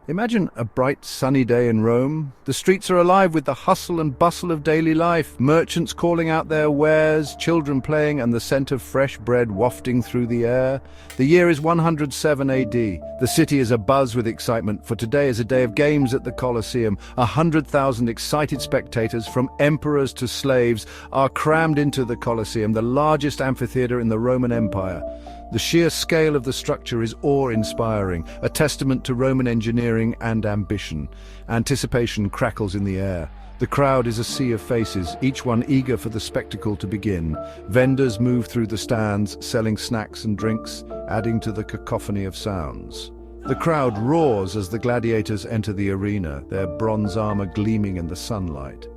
Imagine a bright, sunny day in Rome. The streets are alive with the hustle and bustle of daily life, merchants calling out their wares, children playing, and the scent of fresh bread wafting through the air. The year is 107 AD. The city is abuzz with excitement, for today is a day of games at the Colosseum. 100,000 excited spectators, from emperors to slaves, are crammed into the Colosseum, the largest amphitheater in the Roman Empire. The sheer scale of the structure is awe-inspiring, a testament to Roman engineering and ambition. Anticipation crackles in the air. The crowd is a sea of faces, each one eager for the spectacle to begin. Vendors move through the stands, selling snacks and drinks, adding to the cacophony of sounds. The crowd roars as the gladiators enter the arena, their bronze armor gleaming in the sunlight.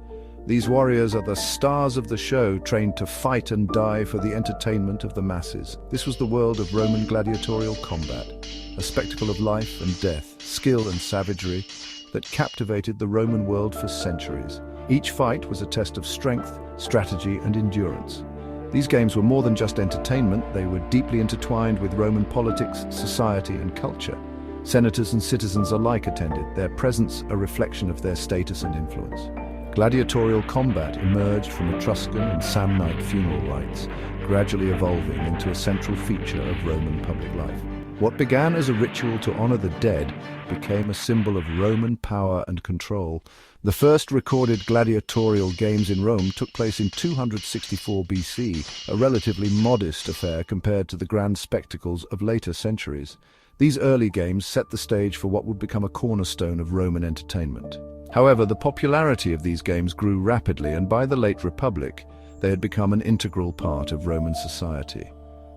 These warriors are the stars of the show, trained to fight and die for the entertainment of the masses. This was the world of Roman gladiatorial combat, a spectacle of life and death, skill and savagery that captivated the Roman world for centuries. Each fight was a test of strength, strategy, and endurance. These games were more than just entertainment, they were deeply intertwined with Roman politics, society, and culture. Senators and citizens alike attended, their presence a reflection of their status and influence. Gladiatorial combat emerged from Etruscan and Samnite funeral rites, gradually evolving into a central feature of Roman public life. What began as a ritual to honor the dead became a symbol of Roman power and control. The first recorded gladiatorial games in Rome took place in 264 BC, a relatively modest affair compared to the grand spectacles of later centuries. These early games set the stage for what would become a cornerstone of Roman entertainment. However, the popularity of these games grew rapidly, and by the late Republic, they had become an integral part of Roman society.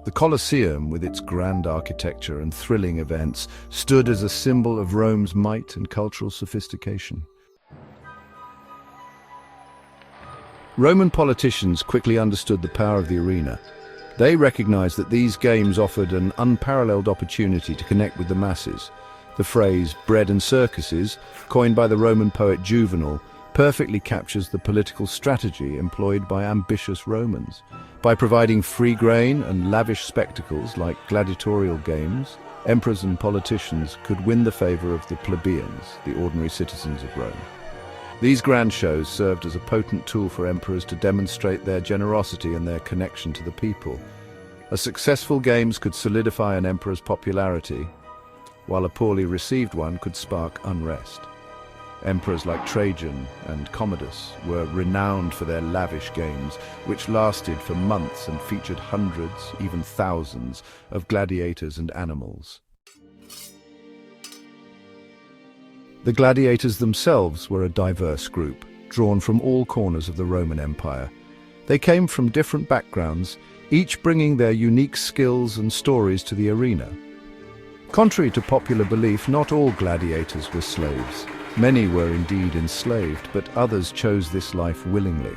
The Colosseum, with its grand architecture and thrilling events, stood as a symbol of Rome's might and cultural sophistication. Roman politicians quickly understood the power of the arena. They recognized that these games offered an unparalleled opportunity to connect with the masses. The phrase "bread and circuses," coined by the Roman poet Juvenal, perfectly captures the political strategy employed by ambitious Romans. By providing free grain and lavish spectacles like gladiatorial games, emperors and politicians could win the favor of the plebeians, the ordinary citizens of Rome. These grand shows served as a potent tool for emperors to demonstrate their generosity and their connection to the people. A successful games could solidify an emperor's popularity, while a poorly received one could spark unrest. Emperors like Trajan and Commodus were renowned for their lavish games, which lasted for months and featured hundreds, even thousands, of gladiators and animals. The gladiators themselves were a diverse group, drawn from all corners of the Roman Empire. They came from different backgrounds, each bringing their unique skills and stories to the arena. Contrary to popular belief, not all gladiators were slaves. Many were indeed enslaved, but others chose this life willingly.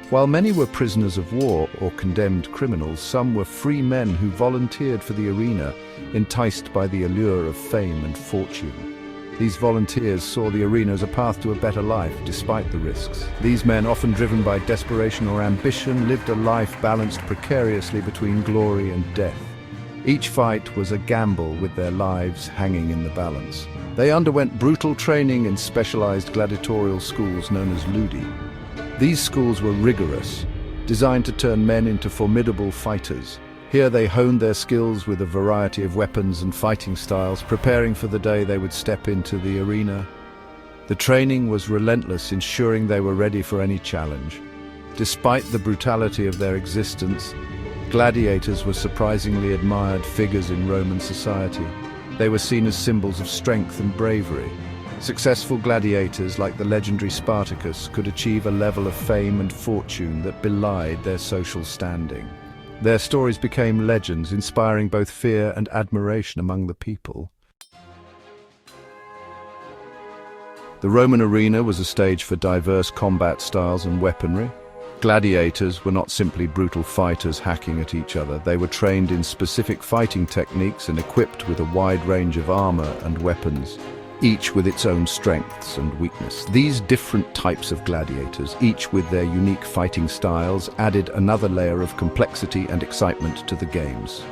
While many were prisoners of war or condemned criminals, some were free men who volunteered for the arena, enticed by the allure of fame and fortune. These volunteers saw the arena as a path to a better life, despite the risks. These men, often driven by desperation or ambition, lived a life balanced precariously between glory and death. Each fight was a gamble, with their lives hanging in the balance. They underwent brutal training in specialized gladiatorial schools known as ludi. These schools were rigorous, designed to turn men into formidable fighters. Here they honed their skills with a variety of weapons and fighting styles, preparing for the day they would step into the arena. The training was relentless, ensuring they were ready for any challenge. Despite the brutality of their existence, gladiators were surprisingly admired figures in Roman society. They were seen as symbols of strength and bravery. Successful gladiators, like the legendary Spartacus, could achieve a level of fame and fortune that belied their social standing. Their stories became legends, inspiring both fear and admiration among the people. The Roman arena was a stage for diverse combat styles and weaponry. Gladiators were not simply brutal fighters hacking at each other. They were trained in specific fighting techniques and equipped with a wide range of armor and weapons, each with its own strengths and weakness. These different types of gladiators, each with their unique fighting styles, added another layer of complexity and excitement to the games.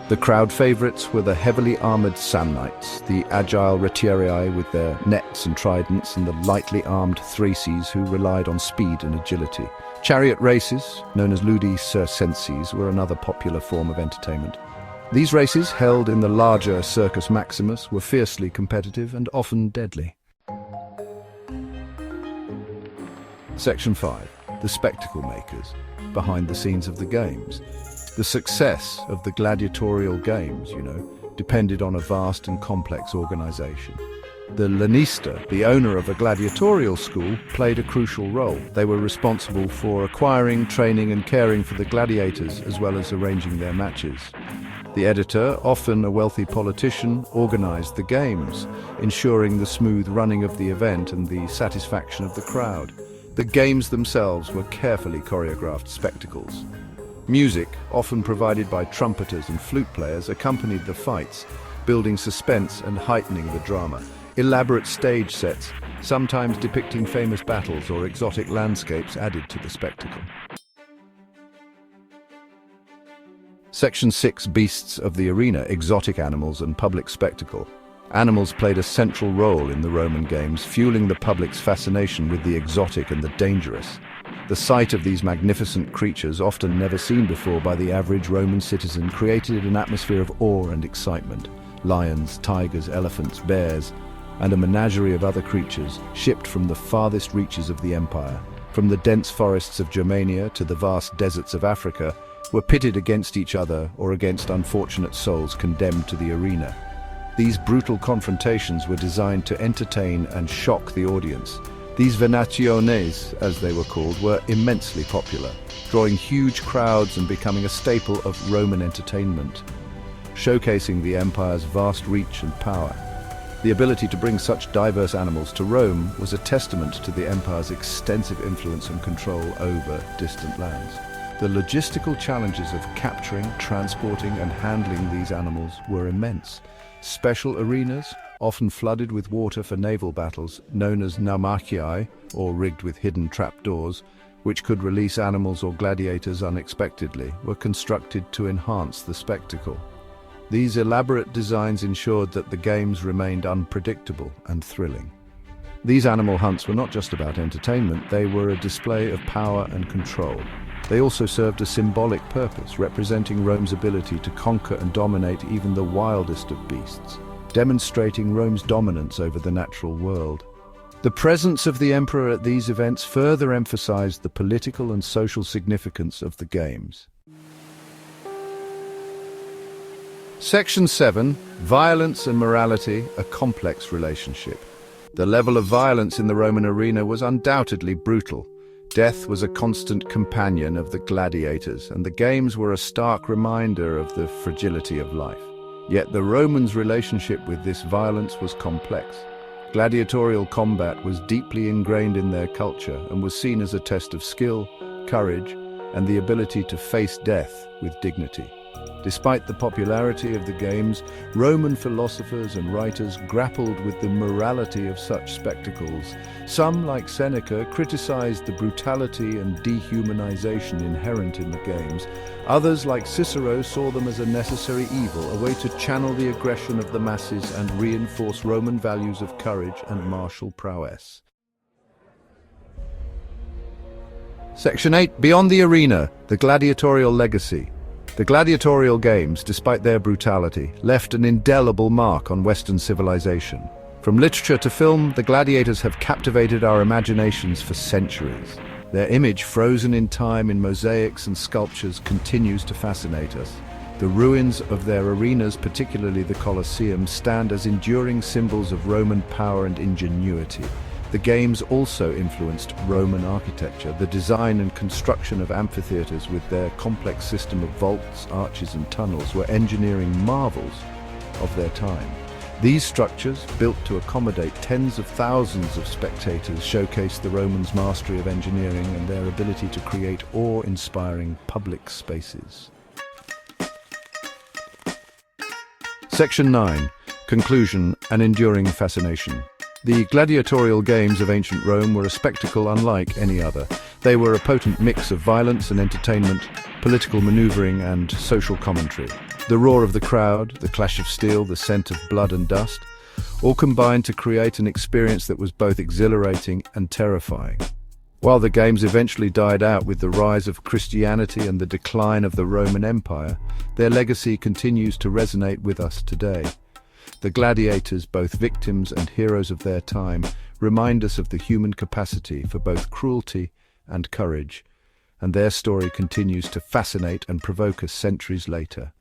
The crowd favorites were the heavily armored Samnites, the agile retiarii with their nets and tridents, and the lightly armed Thraces who relied on speed and agility. Chariot races, known as ludi circenses, were another popular form of entertainment. These races, held in the larger Circus Maximus, were fiercely competitive and often deadly. Section 5. The spectacle makers, behind the scenes of the games. The success of the gladiatorial games, depended on a vast and complex organization. The lanista, the owner of a gladiatorial school, played a crucial role. They were responsible for acquiring, training and caring for the gladiators, as well as arranging their matches. The editor, often a wealthy politician, organized the games, ensuring the smooth running of the event and the satisfaction of the crowd. The games themselves were carefully choreographed spectacles. Music, often provided by trumpeters and flute players, accompanied the fights, building suspense and heightening the drama. Elaborate stage sets, sometimes depicting famous battles or exotic landscapes, added to the spectacle. Section 6. Beasts of the arena, exotic animals and public spectacle. Animals played a central role in the Roman games, fueling the public's fascination with the exotic and the dangerous. The sight of these magnificent creatures, often never seen before by the average Roman citizen, created an atmosphere of awe and excitement. Lions, tigers, elephants, bears, and a menagerie of other creatures, shipped from the farthest reaches of the empire, from the dense forests of Germania to the vast deserts of Africa, were pitted against each other or against unfortunate souls condemned to the arena. These brutal confrontations were designed to entertain and shock the audience. These venationes, as they were called, were immensely popular, drawing huge crowds and becoming a staple of Roman entertainment, showcasing the empire's vast reach and power. The ability to bring such diverse animals to Rome was a testament to the empire's extensive influence and control over distant lands. The logistical challenges of capturing, transporting, and handling these animals were immense. Special arenas, often flooded with water for naval battles, known as naumachii, or rigged with hidden trapdoors, which could release animals or gladiators unexpectedly, were constructed to enhance the spectacle. These elaborate designs ensured that the games remained unpredictable and thrilling. These animal hunts were not just about entertainment, they were a display of power and control. They also served a symbolic purpose, representing Rome's ability to conquer and dominate even the wildest of beasts, demonstrating Rome's dominance over the natural world. The presence of the emperor at these events further emphasized the political and social significance of the games. Section 7. Violence and morality, a complex relationship. The level of violence in the Roman arena was undoubtedly brutal. Death was a constant companion of the gladiators, and the games were a stark reminder of the fragility of life. Yet the Romans' relationship with this violence was complex. Gladiatorial combat was deeply ingrained in their culture and was seen as a test of skill, courage, and the ability to face death with dignity. Despite the popularity of the games, Roman philosophers and writers grappled with the morality of such spectacles. Some, like Seneca, criticized the brutality and dehumanization inherent in the games. Others, like Cicero, saw them as a necessary evil, a way to channel the aggression of the masses and reinforce Roman values of courage and martial prowess. Section 8. Beyond the arena, the Gladiatorial Legacy. The gladiatorial games, despite their brutality, left an indelible mark on Western civilization. From literature to film, the gladiators have captivated our imaginations for centuries. Their image, frozen in time in mosaics and sculptures, continues to fascinate us. The ruins of their arenas, particularly the Colosseum, stand as enduring symbols of Roman power and ingenuity. The games also influenced Roman architecture. The design and construction of amphitheaters with their complex system of vaults, arches and tunnels were engineering marvels of their time. These structures, built to accommodate tens of thousands of spectators, showcase the Romans' mastery of engineering and their ability to create awe-inspiring public spaces. Section 9. Conclusion: An Enduring Fascination. The gladiatorial games of ancient Rome were a spectacle unlike any other. They were a potent mix of violence and entertainment, political maneuvering and social commentary. The roar of the crowd, the clash of steel, the scent of blood and dust, all combined to create an experience that was both exhilarating and terrifying. While the games eventually died out with the rise of Christianity and the decline of the Roman Empire, their legacy continues to resonate with us today. The gladiators, both victims and heroes of their time, remind us of the human capacity for both cruelty and courage, and their story continues to fascinate and provoke us centuries later.